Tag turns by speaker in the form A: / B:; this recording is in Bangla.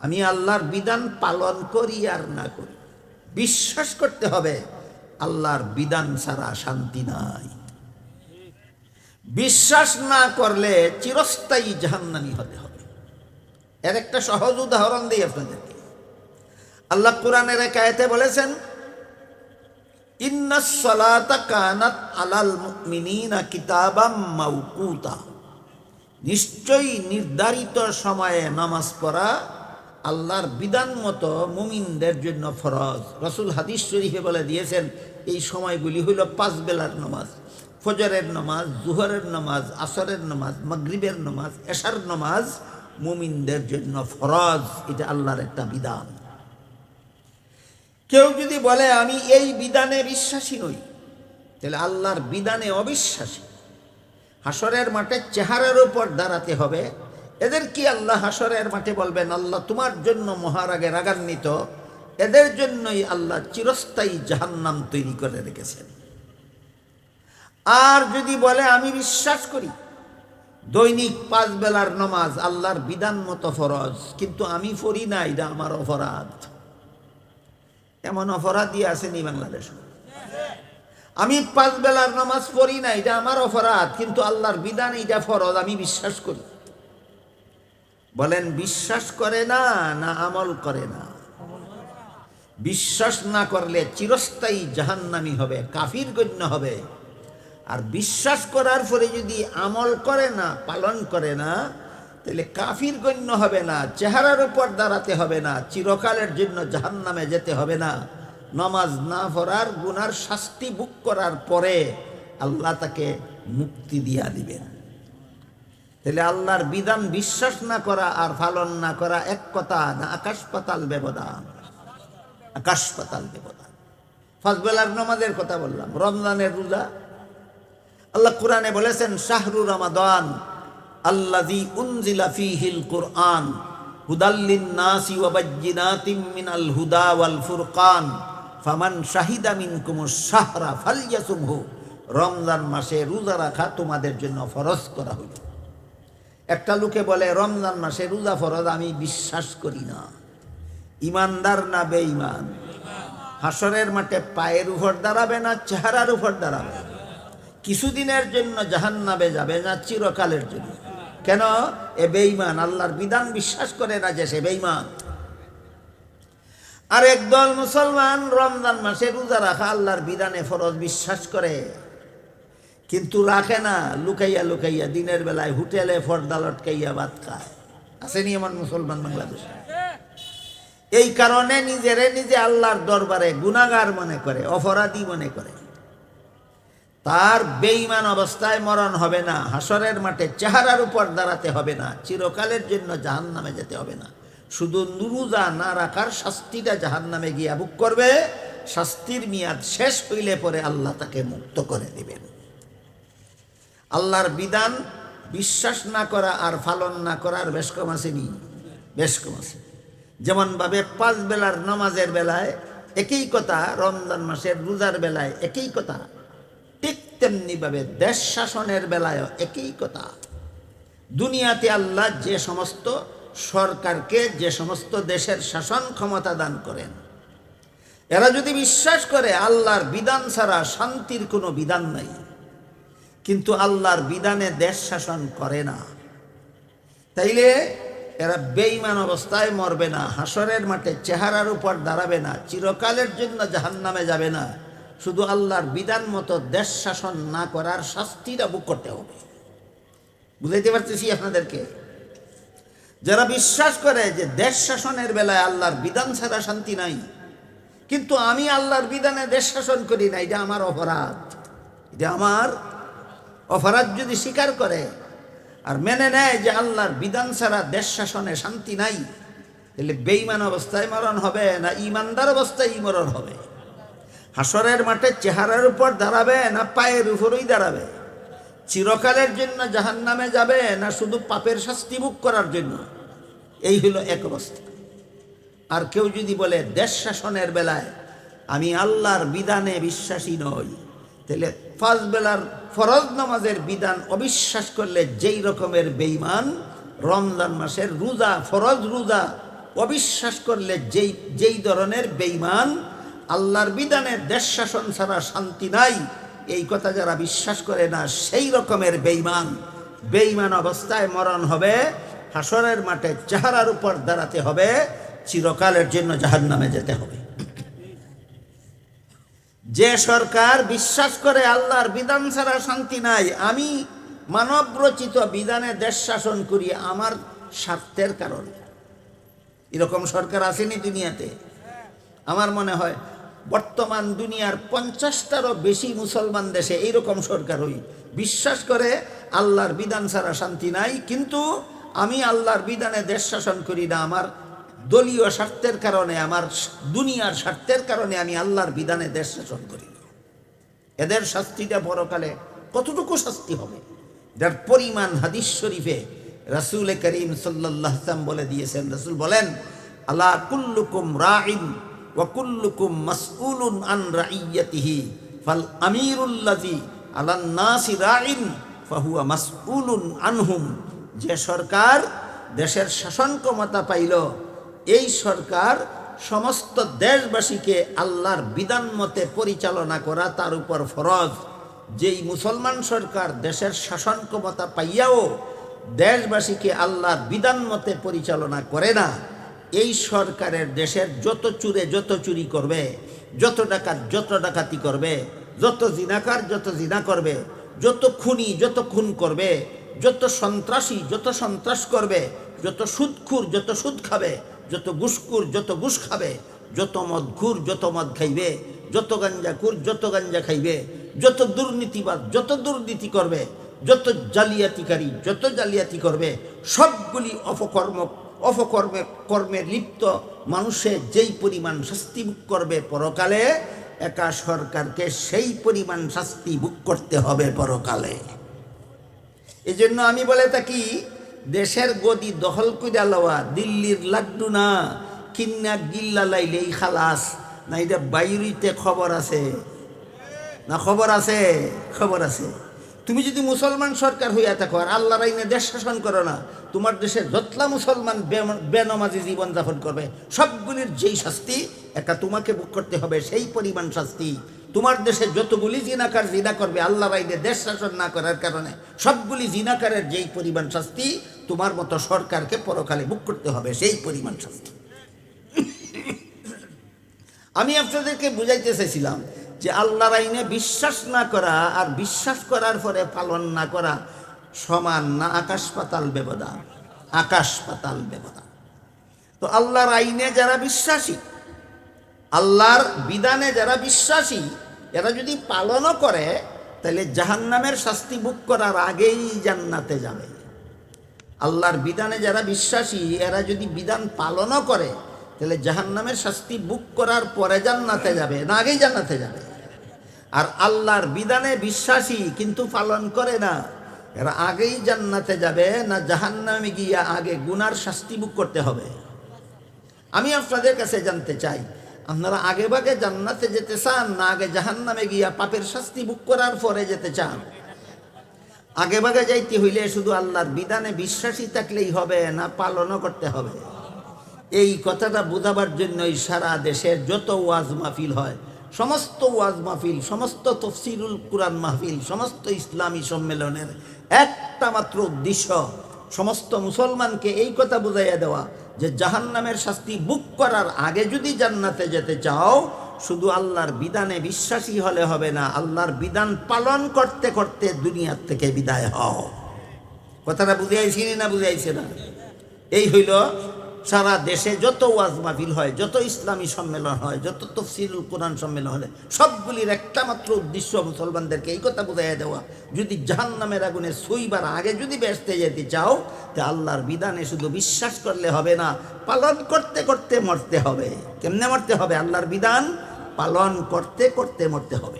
A: আমি আল্লাহর বিধান পালন করি আর না করি, বিশ্বাস করতে হবে আল্লাহর বিধান ছাড়া শান্তি নাই। বিশ্বাস না করলে চিরস্থায়ী জাহান্নামী হতে হবে। এর একটা সহজ উদাহরণ দিই আপনাদেরকে। আল্লাহ কোরআনের এক আয়াতে বলেছেন, ইন্নাস সালাতা কানাত আলাল মুমিনিনা কিতাবাম মাওকুতা, নিশ্চয়ই নির্ধারিত সময়ে নামাজ পড়া আল্লাহর বিধান মতো মুমিনদের জন্য ফরজ। রাসূল হাদিস শরীফে বলে দিয়েছেন, এই সময়গুলি হইল 5 বেলার নামাজ, ফজরের নামাজ, জোহরের নামাজ, আসরের নামাজ, মাগরিবের নামাজ, এশার নামাজ মুমিনদের জন্য ফরজ। এটা আল্লাহর একটা বিধান। কেউ যদি বলে আমি এই বিধানে বিশ্বাসী নই, তাহলে আল্লাহর বিধানে অবিশ্বাসী। হাসরের মাঠে চেহারার উপর দাঁড়াতে হবে। এদের কি আল্লাহ হাসরের মাঠে বলবেন, আল্লাহ তোমার জন্য মহারাগে রাগান্বিত? এদের জন্যই আল্লাহ চিরস্থায়ী জাহান্নাম তৈরি করে রেখেছেন। আর যদি বলে আমি বিশ্বাস করি দৈনিক 5 বেলার নামাজ আল্লাহর বিধান মতো ফরজ, কিন্তু আমি পড়ি না, এটা আমার অপরাধ। এমন অপরাধী আসেনি বাংলাদেশে? আমি 5 বেলার নামাজ পড়ি না, এটা আমার অপরাধ, কিন্তু আল্লাহর বিধান এটা ফরজ, আমি বিশ্বাস করি। বলেন বিশ্বাস করে না না আমল করে না? বিশ্বাস না করলে চিরস্থায়ী জাহান্নামী হবে, কাফির গণ্য হবে। আর বিশ্বাস করার পরে যদি আমল করে না, পালন করে না, তাহলে কাফির গণ্য হবে না, চেহারার উপর দাঁড়াতে হবে না, চিরকালের জন্য জাহান্নামে যেতে হবে না। নামাজ না পড়ার গুনার শাস্তি ভোগ করার পরে আল্লাহ তাকে মুক্তি দিয়া দিবেন। তাহলে আল্লাহর বিধান বিশ্বাস না করা আর পালন না করা এক কথা না? আকাশ পাতাল ব্যবধান, আকাশ পাতাল ব্যবধান। 5 বেলার নামাজের কথা বললাম, রমজানের রোজা। আল্লাহ কোরআনে বলেছেন, শাহরু রমাদান আল্লাযী উনজিলা ফীহিল কুরআন হুদাল লিন-নাসি ওয়া বায়্যিনাতিম মিনাল হুদা ওয়াল ফুরকান ফামান শাহিদা মিনকুমুশ শাহরা ফালইয়াসুমহু। রমজান মাসে রোজা রাখা তোমাদের জন্য ফরজ করা হইল। একটা লোকে বলে রমজান মাসে রোজা ফরজ, আমি বিশ্বাস করি না। ইমানদার না বেঈমান? হাসরের মাঠে পায়ের উপর দাঁড়াবে না চেহারার উপর দাঁড়াবে? কিছুদিনের জন্য জাহান্নামে যাবে না চিরকালের জন্য? কেন? এ বেঈমান, আল্লাহর বিধান বিশ্বাস করে না, যে সে বেঈমান। আর একদল মুসলমান রমজান মাসে রোজা রাখা আল্লাহর বিধানে ফরজ বিশ্বাস করে, কিন্তু রাখে না, লুকাইয়া লুকাইয়া দিনের বেলায় হোটেলে পর্দা লটকাইয়া ভাত খায়। আসেনি এমন মুসলমান বাংলাদেশে? এই কারণে নিজেরে নিজে আল্লাহর দরবারে গুনাহগার মনে করে, অপরাধী মনে করে। তার বেঈমান অবস্থায় মরণ হবে না, হাসরের মাঠে চেহারার উপর দাঁড়াতে হবে না, চিরকালের জন্য জাহান্নামে যেতে হবে না। শুধু রোজা না রাখার শাস্তিটা জাহান্নামে গিয়া ভোগ করবে। শাস্তির মেয়াদ শেষ হইলে পরে আল্লাহ তাকে মুক্ত করে দিবেন। আল্লাহর বিধান বিশ্বাস না করা আর পালন না করার বেশ কম আসেনি? বেশ কম আছে। যেমনভাবে 5 বেলার নামাজের বেলায় একই কথা, রমজান মাসের রোজার বেলায় একই কথা, ঠিক তেমনিভাবে দেশ শাসনের বেলায়ও একই কথা। দুনিয়াতে আল্লাহ যে সমস্ত সরকারকে যে সমস্ত দেশের শাসন ক্ষমতা দান করেন, এরা যদি বিশ্বাস করে আল্লাহর বিধান ছাড়া শান্তির কোনো বিধান নাই, কিন্তু আল্লাহর বিধানে দেশ শাসন করে না, তাইলে এরা বেঈমান অবস্থায় মরবে না, হাসরের মাঠে চেহারার উপর দাঁড়াবে না, চিরকালের জন্য জাহান্নামে যাবে না। শুধু আল্লাহর বিধান মতো দেশ শাসন না করার শাস্তিটা ভোগ করতে হবে। বুঝাইতে পারতেছি আপনাদেরকে? যারা বিশ্বাস করে যে দেশ শাসনের বেলায় আল্লাহর বিধান ছাড়া শান্তি নাই, কিন্তু আমি আল্লাহর বিধানে দেশ শাসন করি না, এটা আমার অপরাধ, এটা আমার অপরাধ যদি স্বীকার করে আর মেনে নেয় যে আল্লাহর বিধান ছাড়া দেশ শাসনে শান্তি নাই, তাহলে বেঈমান অবস্থায় মরণ হবে না ইমানদার অবস্থায় মরণ হবে? হাসরের মাঠে চেহারার উপর দাঁড়াবে না পায়ের উপরই দাঁড়াবে? চিরকালের জন্য জাহান্নামে যাবে না শুধু পাপের শাস্তি ভোগ করার জন্য? এই হলো এক অবস্থা। আর কেউ যদি বলে দেশ শাসনের বেলায় আমি আল্লাহর বিধানে বিশ্বাসী নই, তাহলে 5 বেলার ফরজ নামাজের বিধান অবিশ্বাস করলে যেই রকমের বেঈমান, রমজান মাসের রোজা, ফরজ রোজা অবিশ্বাস করলে যেই ধরনের বেঈমান, আল্লাহর বিধানে দেশ শাসন ছাড়া শান্তি নাই, এই কথা যারা বিশ্বাস করে না সেই রকমের বেঈমান অবস্থায় মরণ হবে, হাসরের মাঠে চেহারার উপর দাঁড়াতে হবে, চিরকালের জন্য জাহান্নামে যেতে হবে। যে সরকার বিশ্বাস করে আল্লাহর বিধান ছাড়া শান্তি নাই, আমি মানব রচিত বিধানে দেশ শাসন করি আমার স্বার্থের কারণে, এরকম সরকার আসেনি দুনিয়াতে। আমার মনে হয় বর্তমান দুনিয়ার 50টারও বেশি মুসলমান দেশে এইরকম সরকার বিশ্বাস করে আল্লাহর বিধান ছাড়া শান্তি নাই, কিন্তু আমি আল্লাহর বিধানে দেশ শাসন করি না, আমার দলীয় স্বার্থের কারণে, আমার দুনিয়ার স্বার্থের কারণে আমি আল্লাহর বিধানে দেশ শাসন করি না। এদের শাস্তিটা পরকালে কতটুকু শাস্তি হবে, যার পরিমাণ হাদিস শরীফে রাসূল করিম সাল্লাল্লাহু আলাইহি ওয়াসাল্লাম বলে দিয়েছেন। রাসূল বলেন, আলা কুল্লুকুম রাইন ওয়া কুল্লুকুম মাসউলুন আন রাইয়াতিহি ফাল আমিরুল্লাযী আলান নাসি রাইন ফাহুয়া মাসউলুন আনহুম। যে সরকার দেশের শাসন ক্ষমতা পাইল, এই সরকার সমস্ত দেশবাসীকে আল্লাহর বিধান মতে পরিচালনা করা তার উপর ফরজ। যেই মুসলমান সরকার দেশের শাসন ক্ষমতা পাইয়াও দেশবাসীকে আল্লাহর বিধান মতে পরিচালনা করে না, এই সরকারের দেশের যত চুরে যত চুরি করবে, যত ডাকাত যত ডাকাতি করবে, যত জিনাকার যত জিনা করবে, যত খুনি যত খুন করবে, যত সন্ত্রাসী যত সন্ত্রাস করবে, যত সুদখুর যত সুদ খাবে, যত ঘুষখুর যত ঘুষ খাবে, যত মদখুর যত মদ খাইবে, যত গাঞ্জাখুর যত গাঞ্জা খাইবে, যত দুর্নীতিবাদ যত দুর্নীতি করবে, যত জালিয়াতিকারী যত জালিয়াতি করবে, সবগুলি কর্মে লিপ্ত মানুষে যেই পরিমাণ শাস্তি ভোগ করবে পরকালে, একা সরকারকে সেই পরিমাণ শাস্তি ভোগ করতে হবে পরকালে। এই জন্য আমি বলে থাকি, দেশের গদি দখল কইরা লওয়া দিল্লির লাড্ডু না, কিন্না গিল্লা লাইলেই খালাস না। এটা বাইরিতে খবর আছে না? খবর আছে, খবর আছে। তুমি যদি মুসলমান সরকার হইয়া থাকো আর আল্লাহর আইনে দেশ শাসন করো না, তোমার দেশে যতলা মুসলমান বেনমাজি জীবনযাপন করবে, সবগুলির যেই শাস্তি একা তোমাকে ভোগ করতে হবে, সেই পরিমাণ শাস্তি। তোমার দেশে যতগুলি জিনাকার জিনা করবে আল্লাহর আইনে দেশ শাসন না করার কারণে, সবগুলি জিনাকারের যেই পরিমাণ শাস্তি, তোমার মতো সরকারকে পরকালে ভোগ করতে হবে সেই পরিমাণ শাস্তি। আমি আপনাদেরকে বুঝাইতে চাইছিলাম যে আল্লাহর আইনে বিশ্বাস না করা আর বিশ্বাস করার পরে পালন না করা সমান না, আকাশ পাতাল ব্যবধান, আকাশ পাতাল ব্যবধান। তো আল্লাহর আইনে যারা বিশ্বাসী, আল্লাহর বিধানে যারা বিশ্বাসী, এরা যদি পালনও করে তাহলে জাহান্নামের শাস্তি ভোগ করার আগেই জান্নাতে যাবে। আল্লাহর বিধানে যারা বিশ্বাসী, এরা যদি বিধান পালনও করে তাহলে জাহান্নামের শাস্তি ভোগ করার পরে জান্নাতে যাবে না, আগেই জান্নাতে যাবে। আর আল্লাহর বিধানে বিশ্বাসী কিন্তু পালন করে না, এরা আগেই জান্নাতে যাবে না জাহান্নামে গিয়া আগে গুনার শাস্তি ভোগ করতে হবে। আমি আপনাদের কাছে জানতে চাই, আপনারা আগে ভাগে জান্নাতে যেতে চান না আগে জাহান্নামে গিয়া পাপের শাস্তি ভোগ করার পরে যেতে চান? আগে ভাগে যাইতে হইলে শুধু আল্লাহর বিধানে বিশ্বাসী থাকলেই হবে না পালনও করতে হবে? এই কথাটা বোঝাবার জন্যই সারা দেশের যত ওয়াজ মাহফিল হয়, সমস্ত ওয়াজ মাহফিল, সমস্ত তফসিরুল কুরআন মাহফিল, সমস্ত ইসলামী সম্মেলনের একটা মাত্র উদ্দেশ্য সমস্ত মুসলমানকে এই কথা বুঝাইয়া দেওয়া যে জাহান্নামের শাস্তি ভোগ করার আগে যদি জান্নাতে যেতে চাও, শুধু আল্লাহর বিধানে বিশ্বাসী হলে হবে না, আল্লাহর বিধান পালন করতে করতে দুনিয়ার থেকে বিদায় হও। কথাটা বুঝাইছি না? বুঝাইছে না? এই হইল সারা দেশে যত ওয়াজ মাহফিল হয়, যত ইসলামী সম্মেলন হয়, যত তফসিরুল কোরআন সম্মেলন হয়, সবগুলির একটা মাত্র উদ্দেশ্য মুসলমানদেরকে এই কথা বুঝাইয়া দেওয়া, যদি জাহান্নামের আগুনে ছুঁইবার আগে যদি বেহেশতে যেতে চাও, তা আল্লাহর বিধানে শুধু বিশ্বাস করলে হবে না, পালন করতে করতে মরতে হবে। কেমনে মরতে হবে? আল্লাহর বিধান পালন করতে করতে মরতে হবে।